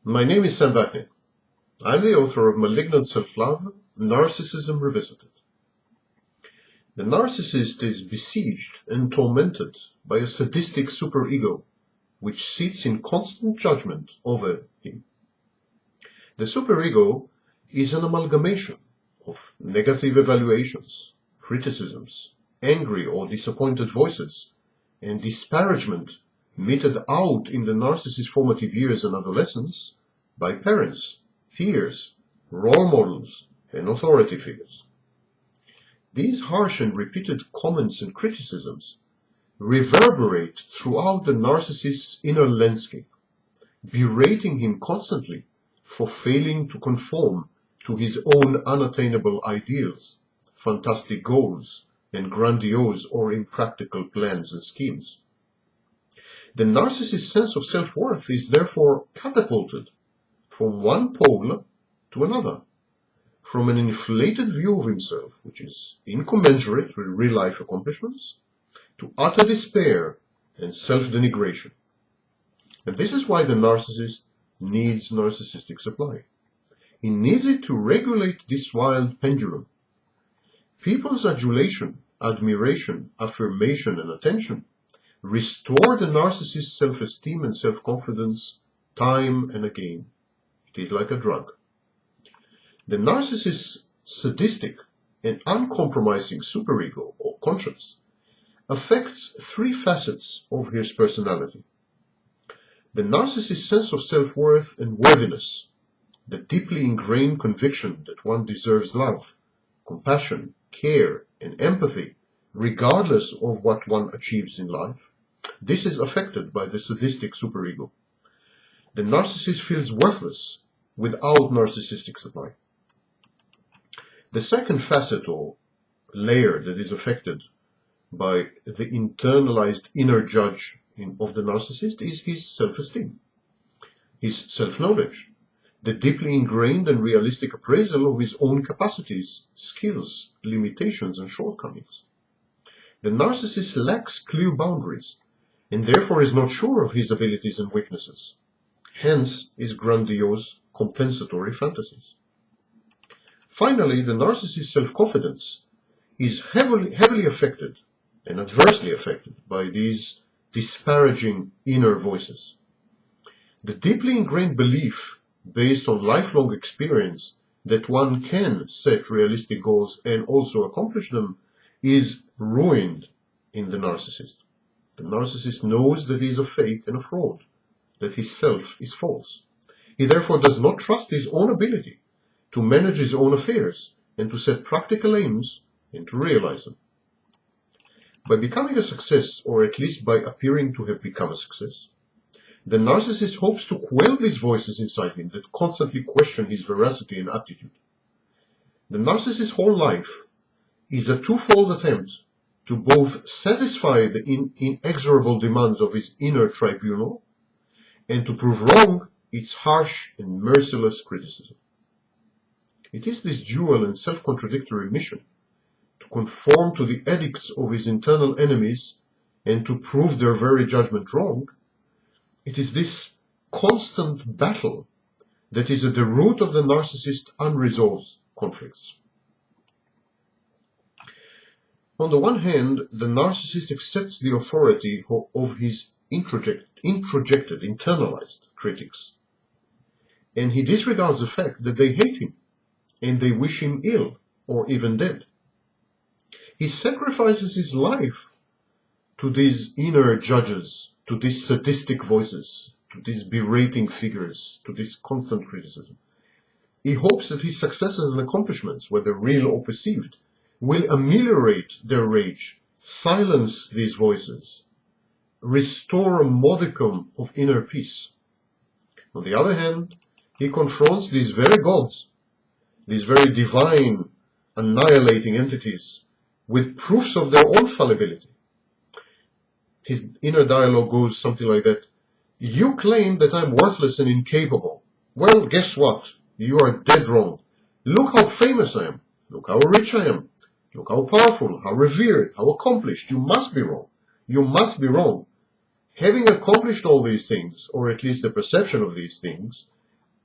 My name is Sam Vaknin. I'm the author of Malignant Self-Love, Narcissism Revisited. The narcissist is besieged and tormented by a sadistic superego, which sits in constant judgment over him. The superego is an amalgamation of negative evaluations, criticisms, angry or disappointed voices, and disparagement meted out in the narcissist's formative years and adolescence by parents, peers, role models, and authority figures. These harsh and repeated comments and criticisms reverberate throughout the narcissist's inner landscape, berating him constantly for failing to conform to his own unattainable ideals, fantastic goals, and grandiose or impractical plans and schemes. The narcissist's sense of self-worth is therefore catapulted from one pole to another, from an inflated view of himself, which is incommensurate with real-life accomplishments, to utter despair and self-denigration. And this is why the narcissist needs narcissistic supply. He needs it to regulate this wild pendulum. People's adulation, admiration, affirmation, and attention restore the narcissist's self-esteem and self-confidence time and again. It is like a drug. The narcissist's sadistic and uncompromising superego or conscience affects three facets of his personality. The narcissist's sense of self-worth and worthiness, the deeply ingrained conviction that one deserves love, compassion, care, and empathy, regardless of what one achieves in life. This is affected by the sadistic superego. The narcissist feels worthless without narcissistic supply. The second facet or layer that is affected by the internalized inner judge of the narcissist is his self-esteem, his self-knowledge, the deeply ingrained and realistic appraisal of his own capacities, skills, limitations, and shortcomings. The narcissist lacks clear boundaries and therefore is not sure of his abilities and weaknesses, hence his grandiose compensatory fantasies. Finally, the narcissist's self-confidence is heavily affected and adversely affected by these disparaging inner voices. The deeply ingrained belief based on lifelong experience that one can set realistic goals and also accomplish them is ruined in the narcissist. The narcissist knows that he is a fake and a fraud, that his self is false. He therefore does not trust his own ability to manage his own affairs and to set practical aims and to realize them. By becoming a success, or at least by appearing to have become a success, the narcissist hopes to quell these voices inside him that constantly question his veracity and aptitude. The narcissist's whole life is a twofold attempt to both satisfy the inexorable demands of his inner tribunal and to prove wrong its harsh and merciless criticism. It is this dual and self-contradictory mission to conform to the edicts of his internal enemies and to prove their very judgment wrong. It is this constant battle that is at the root of the narcissist's unresolved conflicts. On the one hand, the narcissist accepts the authority of his introjected, internalized critics, and he disregards the fact that they hate him and they wish him ill or even dead. He sacrifices his life to these inner judges, to these sadistic voices, to these berating figures, to this constant criticism. He hopes that his successes and accomplishments, whether real or perceived, will ameliorate their rage, silence these voices, restore a modicum of inner peace. On the other hand, he confronts these very gods, these very divine, annihilating entities, with proofs of their own fallibility. His inner dialogue goes something like that. You claim that I'm worthless and incapable. Well, guess what? You are dead wrong. Look how famous I am. Look how rich I am. Look how powerful, how revered, how accomplished. You must be wrong. You must be wrong. Having accomplished all these things, or at least the perception of these things,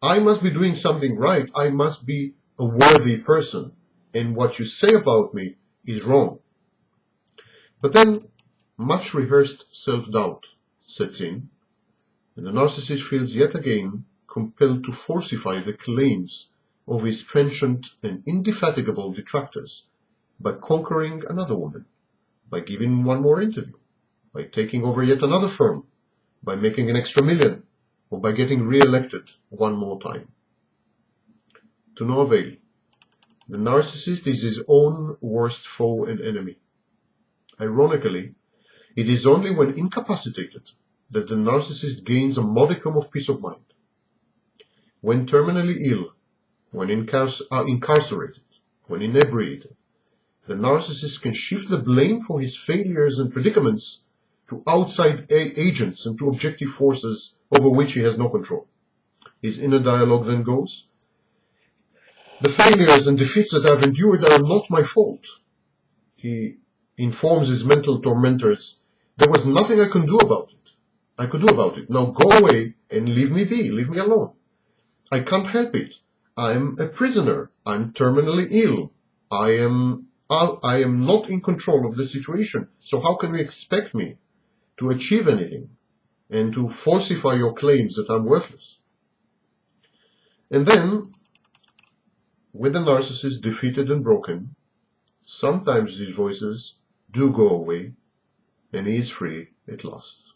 I must be doing something right. I must be a worthy person. And what you say about me is wrong. But then much rehearsed self-doubt sets in, and the narcissist feels yet again compelled to falsify the claims of his transient and indefatigable detractors by conquering another woman, by giving one more interview, by taking over yet another firm, by making an extra million, or by getting re-elected one more time. To no avail. The narcissist is his own worst foe and enemy. Ironically, it is only when incapacitated that the narcissist gains a modicum of peace of mind. When terminally ill, when incarcerated, when inebriated, the narcissist can shift the blame for his failures and predicaments to outside agents and to objective forces over which he has no control. His inner dialogue then goes, "The failures and defeats that I've endured are not my fault." He informs his mental tormentors, "There was nothing I could do about it. Now go away and leave me be, leave me alone. I can't help it. I'm a prisoner. I'm terminally ill. I am not in control of the situation. So how can you expect me to achieve anything and to falsify your claims that I'm worthless?" And then, with the narcissist defeated and broken, sometimes these voices do go away, and he is free at last.